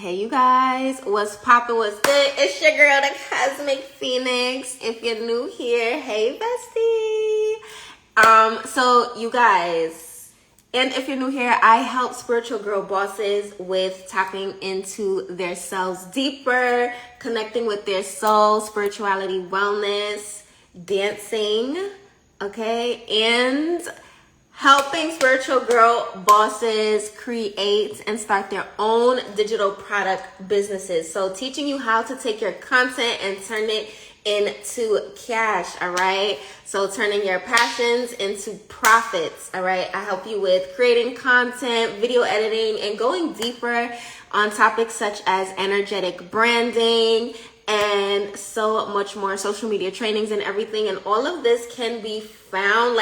Hey you guys, what's poppin', what's good? It's your girl, the Cosmic Phoenix. If you're new here, hey bestie. So you guys, and if you're new here, I help spiritual girl bosses with tapping into their selves deeper, connecting with their soul, spirituality, wellness, dancing, okay, and helping spiritual girl bosses create and start their own digital product businesses. So teaching you how to take your content and turn it into cash, all right? So turning your passions into profits, all right? I help you with creating content, video editing, and going deeper on topics such as energetic branding and so much more, social media trainings and everything. And all of this can be found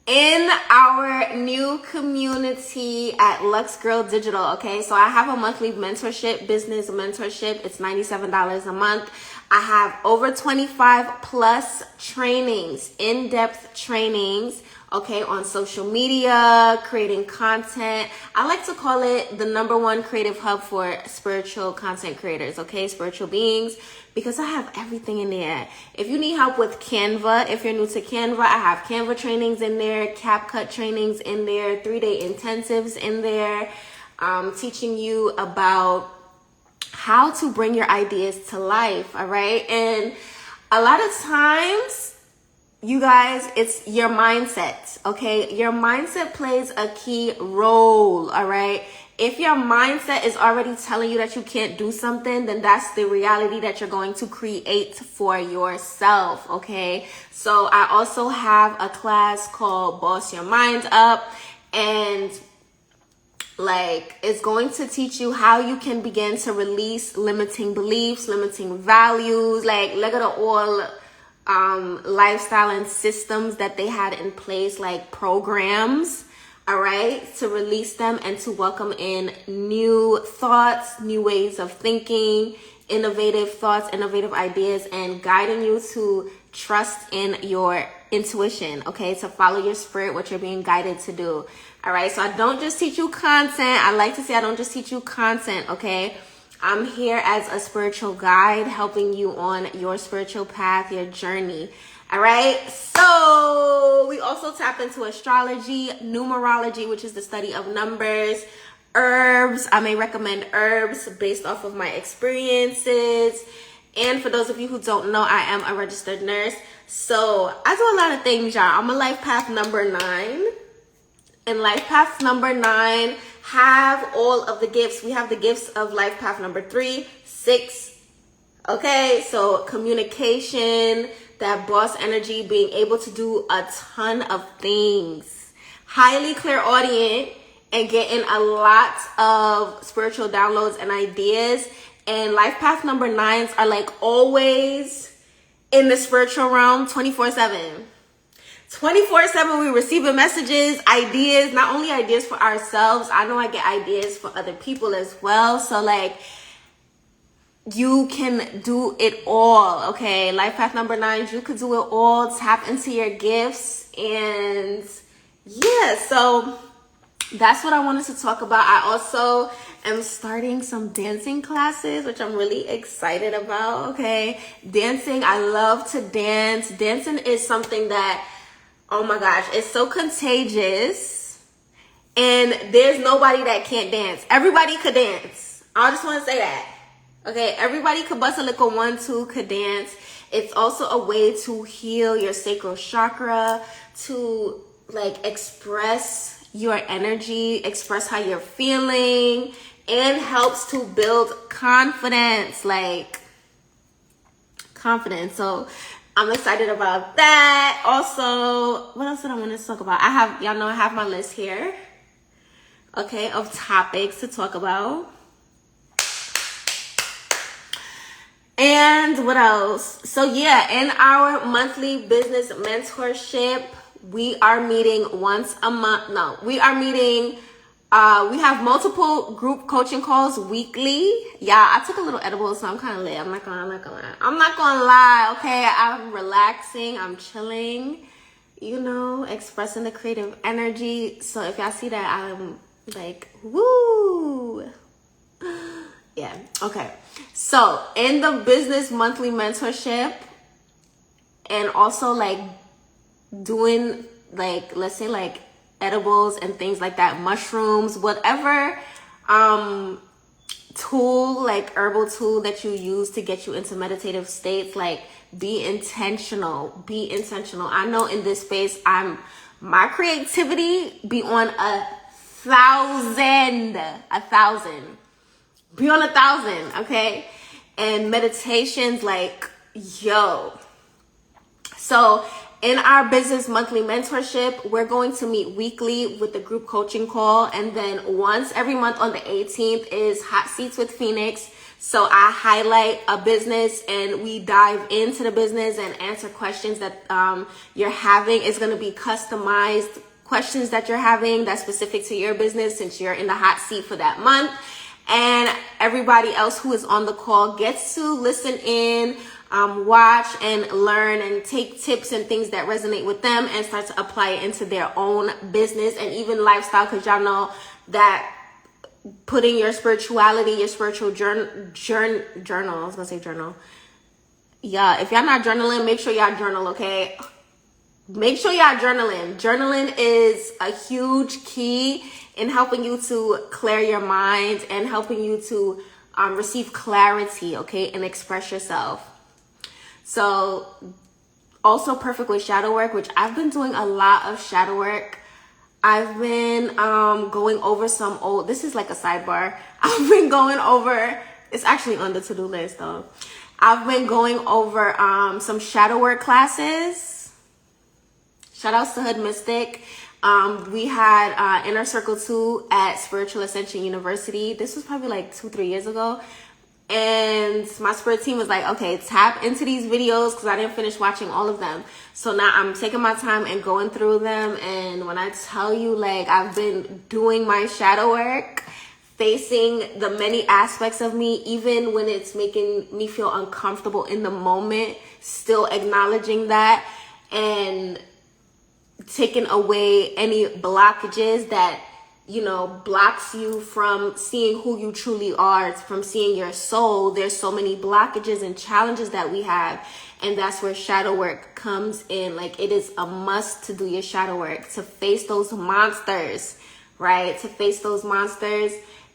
in our new community at Lux Girl Digital, okay? So I have a monthly mentorship, business mentorship. It's $97 a month. I have over 25 plus trainings, in-depth trainings, okay, on social media, creating content. I like to call it the #1 creative hub for spiritual content creators, okay, spiritual beings, because I have everything in there. If you need help with Canva, if you're new to Canva, I have Canva trainings in there, CapCut trainings in there, 3-day intensives in there, teaching you about how to bring your ideas to life, all right? And a lot of times, you guys, it's your mindset, okay? Your mindset plays a key role, all right? If your mindset is already telling you that you can't do something, then that's the reality that you're going to create for yourself, okay? So I also have a class called Boss Your Mind Up, and it's going to teach you how you can begin to release limiting beliefs, limiting values, look at all lifestyle and systems that they had in place, like programs, all right, to release them and to welcome in new thoughts, new ways of thinking, innovative thoughts, innovative ideas, and guiding you to trust in your intuition, okay, to follow your spirit, what you're being guided to do. All right, so I don't just teach you content. I like to say I don't just teach you content, okay? I'm here as a spiritual guide, helping you on your spiritual path, your journey. All right, so we also tap into astrology, numerology, which is the study of numbers, herbs. I may recommend herbs based off of my experiences. And for those of you who don't know, I am a registered nurse. So I do a lot of things, y'all. I'm a life path number 9. And life path number 9 have all of the gifts. We have the gifts of life path number 3, 6. Okay, so communication, that boss energy, being able to do a ton of things, highly clairaudient, and getting a lot of spiritual downloads and ideas. And life path number 9s are always in the spiritual realm 24/7. 24/7, we receiving messages, ideas, not only ideas for ourselves. I know I get ideas for other people as well. So you can do it all, okay? Life path number 9, you could do it all. Tap into your gifts. And yeah, so that's what I wanted to talk about. I also am starting some dancing classes, which I'm really excited about, okay? Dancing, I love to dance. Dancing is something that, oh my gosh, it's so contagious, and there's nobody that can't dance. Everybody could dance. I just want to say that. Okay, everybody could bust a little 1-2, could dance. It's also a way to heal your sacral chakra, to express your energy, express how you're feeling, and helps to build confidence, confidence. So I'm excited about that. Also, what else did I want to talk about? Y'all know I have my list here, okay, of topics to talk about. And what else? So yeah, in our monthly business mentorship, we are meeting once a month. No, we are meeting, we have multiple group coaching calls weekly. Yeah, I took a little edible, so I'm kind of lit. I'm not gonna lie, okay? I'm relaxing, I'm chilling, expressing the creative energy. So if y'all see that, I'm woo. Okay, so in the business monthly mentorship, and also like doing like, let's say like edibles and things like that, mushrooms, whatever tool, like herbal tool that you use to get you into meditative states, like be intentional. I know in this space, my creativity be on 1,000, be on 1,000, okay? And meditations, like, yo. So in our business monthly mentorship, we're going to meet weekly with the group coaching call. And then once every month on the 18th is Hot Seats with Phoenix. So I highlight a business and we dive into the business and answer questions that you're having. It's going to be customized questions that you're having that's specific to your business, since you're in the hot seat for that month. And everybody else who is on the call gets to listen in, watch and learn and take tips and things that resonate with them and start to apply it into their own business and even lifestyle. Because y'all know that putting your spirituality, your spiritual journal, I was gonna say journal. Yeah, if y'all not journaling, make sure y'all journal, okay? Make sure y'all journaling. Journaling is a huge key in helping you to clear your mind and helping you to receive clarity, okay, and express yourself. So also perfect with shadow work, which I've been doing a lot of shadow work. I've been going over some old, this is like a sidebar. I've been going over, it's actually on the to-do list though. I've been going over some shadow work classes. Shout outs to Hood Mystic. We had Inner Circle 2 at Spiritual Ascension University. This was probably like 2-3 years ago. And my spirit team was like, okay, tap into these videos, because I didn't finish watching all of them. So now I'm taking my time and going through them. And when I tell you, like, I've been doing my shadow work, facing the many aspects of me, even when it's making me feel uncomfortable in the moment, still acknowledging that and taking away any blockages that, you know, blocks you from seeing who you truly are, from seeing your soul. There's so many blockages and challenges that we have, and that's where shadow work comes in. Like, it is a must to do your shadow work, to face those monsters, right? To face those monsters,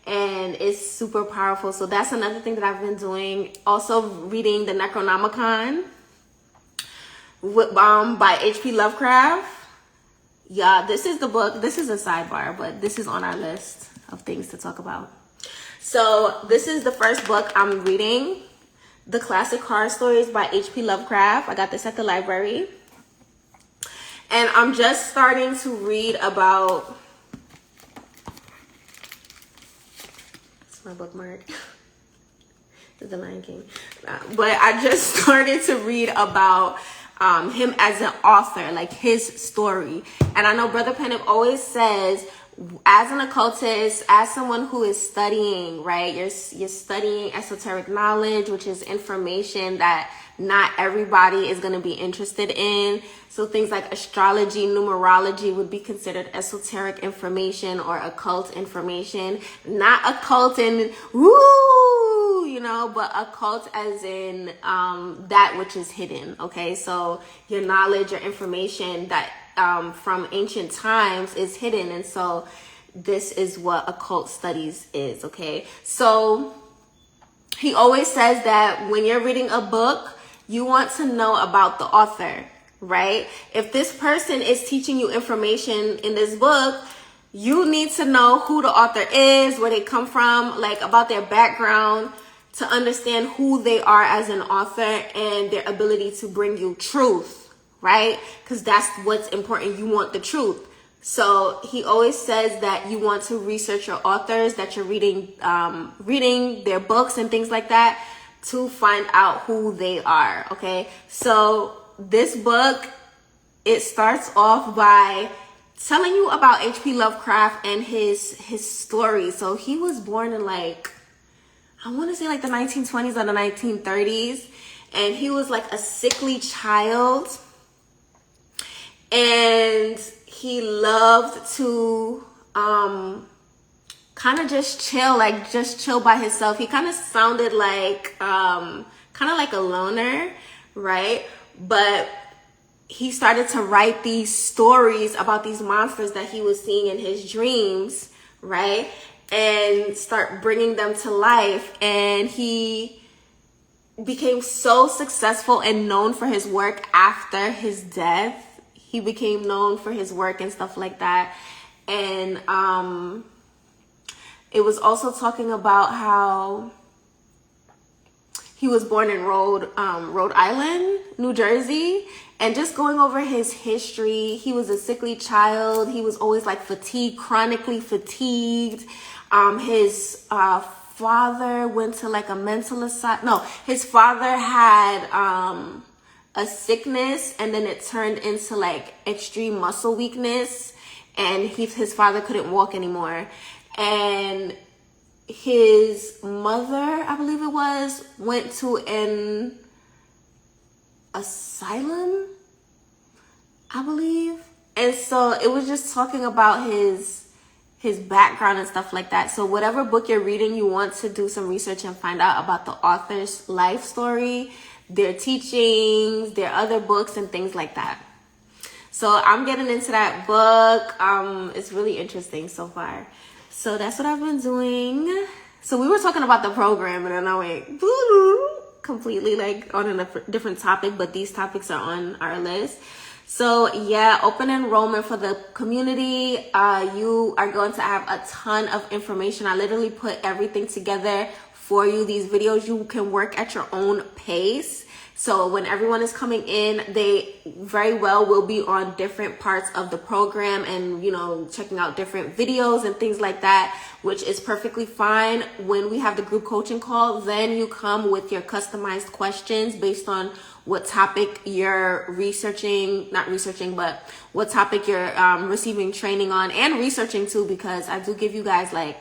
and it's super powerful. So that's another thing that I've been doing. Also reading the Necronomicon by H.P. Lovecraft. Yeah, this is the book. This is a sidebar, but this is on our list of things to talk about. So this is the first book I'm reading, The Classic Horror Stories by H.P. Lovecraft. I got this at the library. And I'm just starting to read about... It's my bookmark. It's The Lion King. But I just started to read about... him as an author, like his story. And I know Brother Pennant always says, as an occultist, as someone who is studying, right, you're studying esoteric knowledge, which is information that not everybody is going to be interested in. So things like astrology, numerology would be considered esoteric information or occult information. Not occult in woo, you know, but occult as in that which is hidden. Okay, so your knowledge or information that from ancient times is hidden, and so this is what occult studies is. Okay, so he always says that when you're reading a book, you want to know about the author, right? If this person is teaching you information in this book, you need to know who the author is, where they come from, like about their background, to understand who they are as an author and their ability to bring you truth, right? Because that's what's important. You want the truth. So he always says that you want to research your authors that you're reading their books and things like that, to find out who they are. Okay, so this book, it starts off by telling you about H.P. Lovecraft and his story. So he was born in, like, I want to say like the 1920s or the 1930s, and he was like a sickly child, and he loved to kind of just chill by himself. He kind of sounded like kind of like a loner, right? But he started to write these stories about these monsters that he was seeing in his dreams, right? And start bringing them to life. And he became so successful and known for his work after his death. He became known for his work and stuff like that. And it was also talking about how he was born in Rhode Island, New Jersey, and just going over his history. He was a sickly child. He was always like fatigued, chronically fatigued. His father went to like a mental asylum. No, his father had a sickness, and then it turned into like extreme muscle weakness, and his father couldn't walk anymore. And his mother, I believe it was, went to an asylum, I believe. And so it was just talking about his background and stuff like that. So whatever book you're reading, you want to do some research and find out about the author's life story, their teachings, their other books, and things like that. So I'm getting into that book. It's really interesting so far. So that's what I've been doing. So we were talking about the program, and then I went completely like on a different topic, but these topics are on our list. So yeah, open enrollment for the community. You are going to have a ton of information. I literally put everything together for you. These videos, you can work at your own pace. So when everyone is coming in, they very well will be on different parts of the program and, you know, checking out different videos and things like that, which is perfectly fine. When we have the group coaching call, then you come with your customized questions based on what topic you're but what topic you're receiving training on, and researching too, because I do give you guys like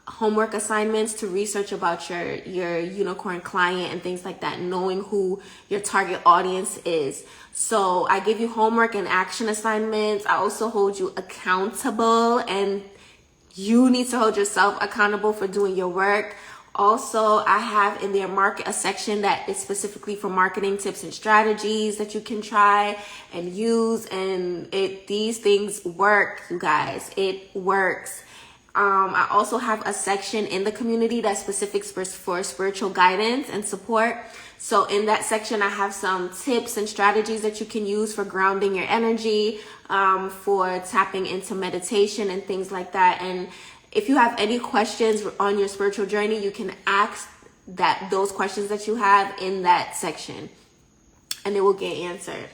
homework assignments to research about your unicorn client and things like that, knowing who your target audience is. So I give you homework and action assignments. I also hold you accountable, and you need to hold yourself accountable for doing your work. Also, I have in there a section that is specifically for marketing tips and strategies that you can try and use. And these things work, you guys. It works. I also have a section in the community that's specific for spiritual guidance and support. So in that section, I have some tips and strategies that you can use for grounding your energy, for tapping into meditation and things like that. And if you have any questions on your spiritual journey, you can ask those questions that you have in that section, and it will get answered.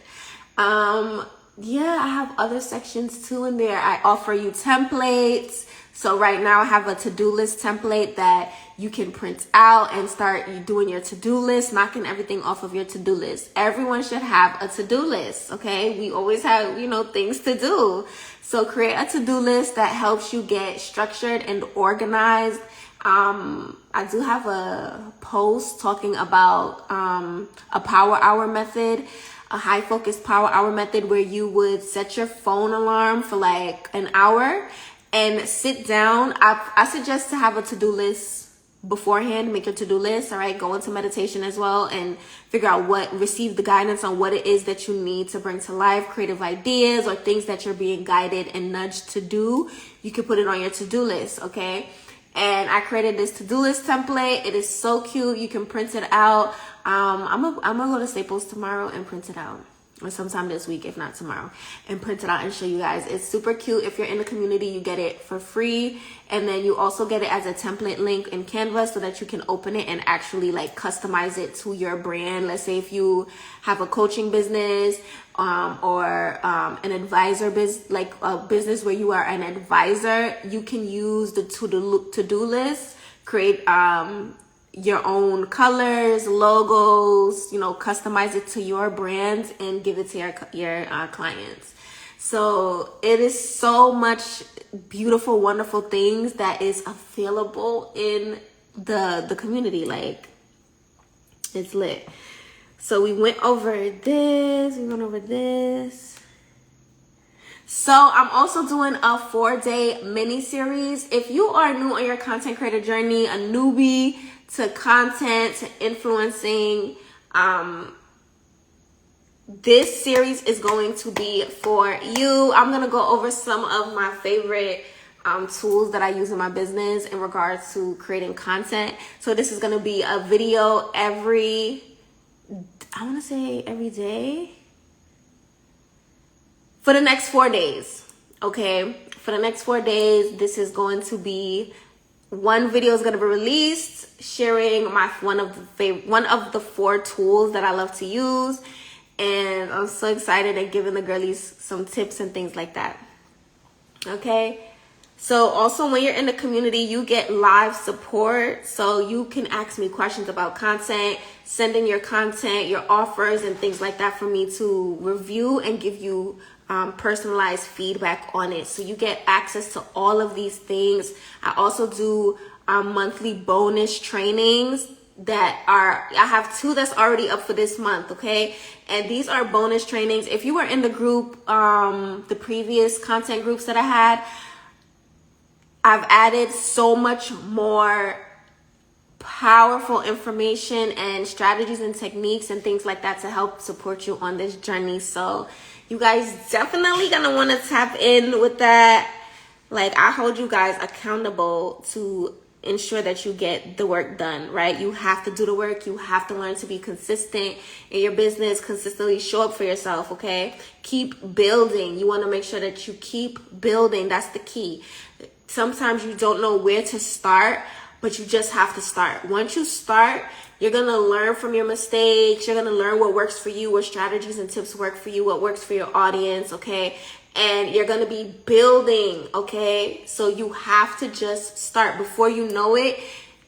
Yeah, I have other sections too in there. I offer you templates. So right now I have a to-do list template that you can print out and start doing your to-do list, knocking everything off of your to-do list. Everyone should have a to-do list, okay? We always have, things to do. So create a to-do list that helps you get structured and organized. I do have a post talking about a power hour method, a high focus power hour method, where you would set your phone alarm for like an hour and sit down. I suggest to have a to-do list beforehand. Make your to-do list, all right? Go into meditation as well and figure out receive the guidance on what it is that you need to bring to life, creative ideas or things that you're being guided and nudged to do. You can put it on your to-do list, okay? And I created this to-do list template. It is so cute. You can print it out. I'm gonna go to Staples tomorrow and print it out, or sometime this week, if not tomorrow, and print it out and show you guys. It's super cute. If you're in the community, you get it for free. And then you also get it as a template link in Canva so that you can open it and actually like customize it to your brand. Let's say if you have a coaching business or an advisor like a business where you are an advisor, you can use the to-do list, create your own colors, logos, customize it to your brand and give it to your clients. So it is so much beautiful, wonderful things that is available in the community. Like, it's lit. So we went over this. So I'm also doing a 4-day mini series. If you are new on your content creator journey, a newbie to content, to influencing, this series is going to be for you. I'm going to go over some of my favorite tools that I use in my business in regards to creating content. So this is going to be a video every day for the next 4 days. Okay, for the next 4 days, this is going to be one video is going to be released sharing my one of the 4 tools that I love to use, and I'm so excited at giving the girlies some tips and things like that. Okay, so also when you're in the community, you get live support, so you can ask me questions about content, send in your content, your offers and things like that for me to review and give you personalized feedback on it. So you get access to all of these things. I also do monthly bonus trainings I have 2 that's already up for this month. Okay, and these are bonus trainings. If you were in the group, the previous content groups that I had, I've added so much more powerful information and strategies and techniques and things like that to help support you on this journey. So you guys definitely gonna want to tap in with that. Like, I hold you guys accountable to ensure that you get the work done, right? You have to do the work. You have to learn to be consistent in your business, consistently show up for yourself, okay? Keep building. You want to make sure that you keep building. That's the key. Sometimes you don't know where to start, but you just have to start. Once you start, you're going to learn from your mistakes. You're going to learn what works for you, what strategies and tips work for you, what works for your audience, okay? And you're going to be building, okay? So you have to just start. Before you know it,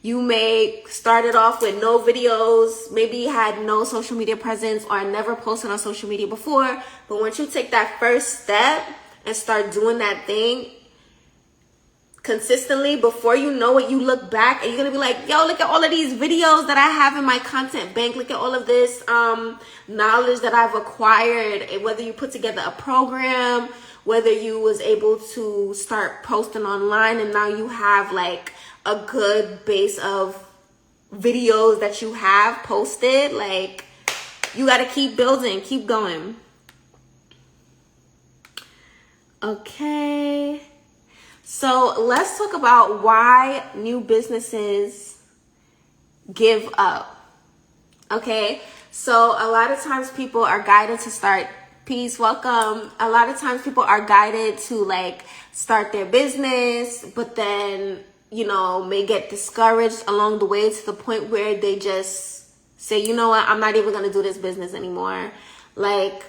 you may start it off with no videos, maybe you had no social media presence or never posted on social media before. But once you take that first step and start doing that thing consistently, before you know it, you look back and you're gonna be like, yo, look at all of these videos that I have in my content bank. Look at all of this knowledge that I've acquired. Whether you put together a program, whether you was able to start posting online and now you have like a good base of videos that you have posted, like, you got to keep building, keep going. Okay. So let's talk about why new businesses give up. Okay, so a lot of times people are guided to start. Peace, welcome. A lot of times people are guided to like start their business, but then, you know, may get discouraged along the way to the point where they just say, you know what, I'm not even going to do this business anymore. Like,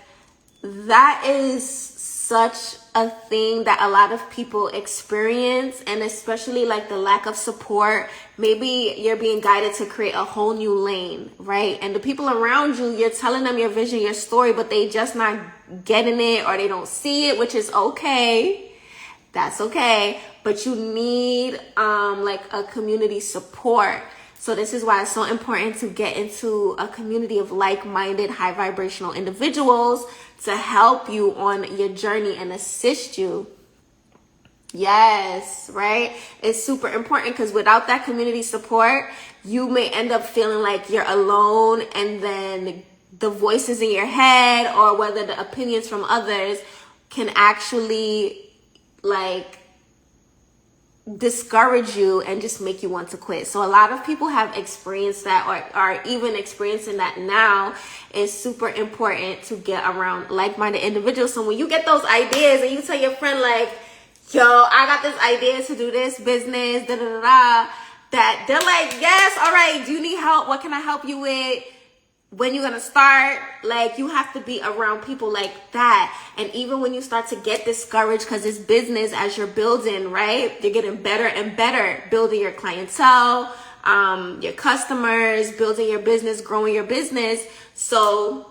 that is such a thing that a lot of people experience, and especially like the lack of support. Maybe you're being guided to create a whole new lane, right? And the people around you, you're telling them your vision, your story, but they just not getting it, or they don't see it, which is okay. That's okay. But you need like a community support. So this is why it's so important to get into a community of like-minded, high vibrational individuals to help you on your journey and assist you. Yes, right? It's super important, because without that community support, you may end up feeling like you're alone, and then the voices in your head or whether the opinions from others can actually like discourage you and just make you want to quit. So a lot of people have experienced that, or are even experiencing that now. It's super important to get around like-minded individuals. So when you get those ideas and you tell your friend like, yo, I got this idea to do this business, that they're like, yes, all right, do you need help? What can I help you with? When you're going to start? Like, you have to be around people like that. And even when you start to get discouraged, because it's business, as you're building, right? You're getting better and better, building your clientele, your customers, building your business, growing your business. So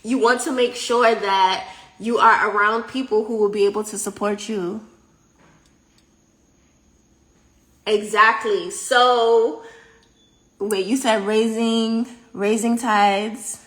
you want to make sure that you are around people who will be able to support you. Exactly. So, wait, you said raising tides.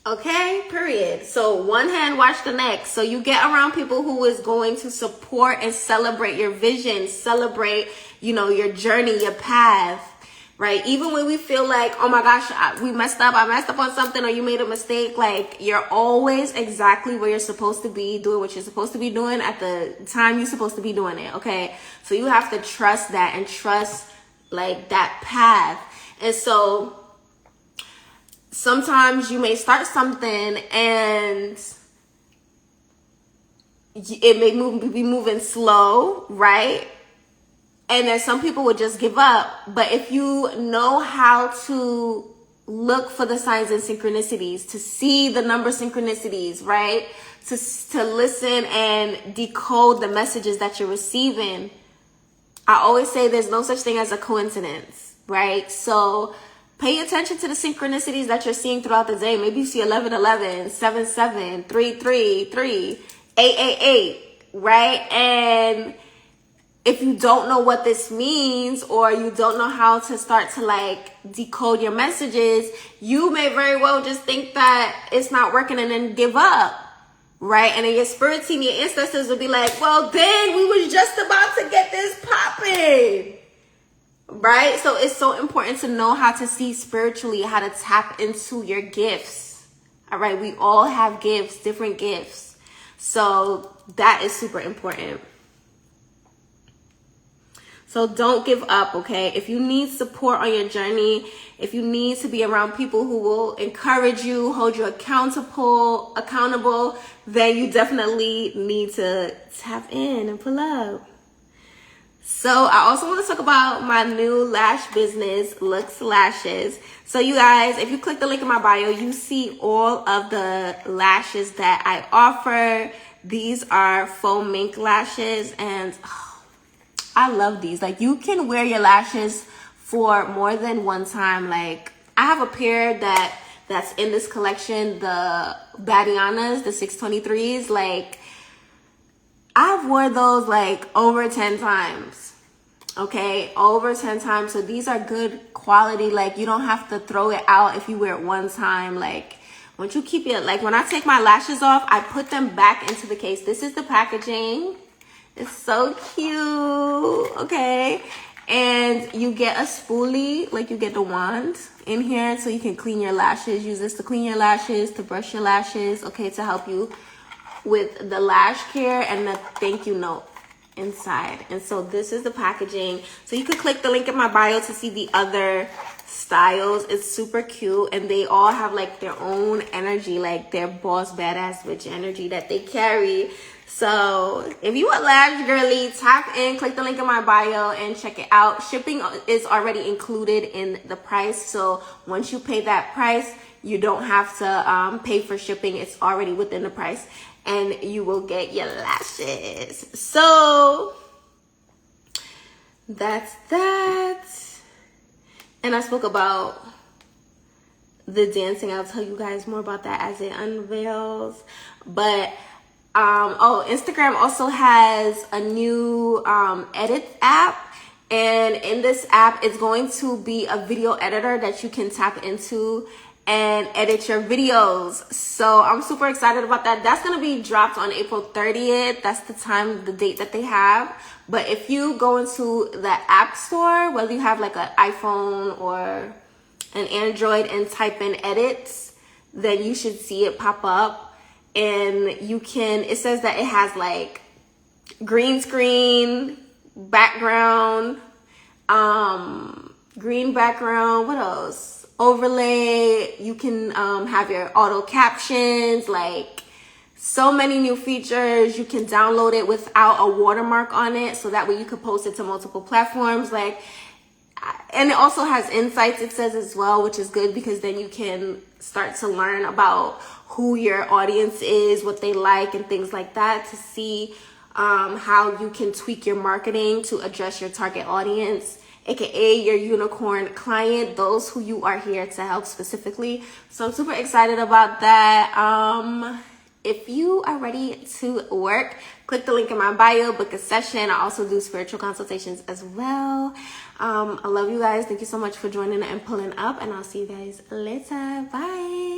Okay, period. So one hand wash the next. So you get around people who is going to support and celebrate your vision, celebrate, your journey, your path, right? Even when we feel like, oh my gosh, we messed up, I messed up on something, or you made a mistake, like, you're always exactly where you're supposed to be, doing what you're supposed to be doing at the time you're supposed to be doing it, okay? So you have to trust that and trust, like, that path. And so sometimes you may start something and it may be moving slow, right? And then some people would just give up. But if you know how to look for the signs and synchronicities, to see the number synchronicities, right? To listen and decode the messages that you're receiving. I always say there's no such thing as a coincidence, right? So pay attention to the synchronicities that you're seeing throughout the day. Maybe you see 1111, 77, 333, 888, right? And if you don't know what this means, or you don't know how to start to like decode your messages, you may very well just think that it's not working and then give up, right? And then your spirit team, your ancestors will be like, well, dang, we was just about to get this popping, right? So it's so important to know how to see spiritually, how to tap into your gifts, all right? We all have gifts, different gifts. So that is super important. So don't give up, okay? If you need support on your journey, if you need to be around people who will encourage you, hold you accountable, then you definitely need to tap in and pull up. So I also want to talk about my new lash business, Looks Lashes. So you guys, if you click the link in my bio, you see all of the lashes that I offer. These are faux mink lashes, and I love these. Like, you can wear your lashes for more than one time. Like, I have a pair that's in this collection, the Badianas, the 623s. Like, I've wore those like over 10 times. Okay, over 10 times. So these are good quality. Like, you don't have to throw it out if you wear it one time. Like, once you keep it, like, when I take my lashes off, I put them back into the case. This is the packaging. It's so cute, okay? And you get a spoolie, like you get the wand in here so you can clean your lashes. Use this to clean your lashes, to brush your lashes, okay, to help you with the lash care, and the thank you note inside. And so this is the packaging. So you could click the link in my bio to see the other styles. It's super cute, and they all have like their own energy, like their boss badass bitch energy that they carry. So if you a lash girly, tap in, click the link in my bio and check it out. Shipping is already included in the price. So once you pay that price, you don't have to pay for shipping. It's already within the price, and you will get your lashes. So that's that. And I spoke about the dancing. I'll tell you guys more about that as it unveils. But Instagram also has a new edit app, and in this app it's going to be a video editor that you can tap into and edit your videos. So I'm super excited about that. That's going to be dropped on April 30th. That's the date that they have. But if you go into the app store, whether you have like an iPhone or an Android, and type in edits, then you should see it pop up. And it says that it has like green screen, background, green background, what else? Overlay. You can have your auto captions, like so many new features. You can download it without a watermark on it, so that way you could post it to multiple platforms. Like, and it also has insights, it says as well, which is good, because then you can start to learn about who your audience is, what they like, and things like that, to see how you can tweak your marketing to address your target audience, aka your unicorn client, those who you are here to help specifically. So I'm super excited about that. If you are ready to work, click the link in my bio, book a session. I also do spiritual consultations as well. I love you guys. Thank you so much for joining and pulling up, and I'll see you guys later. Bye.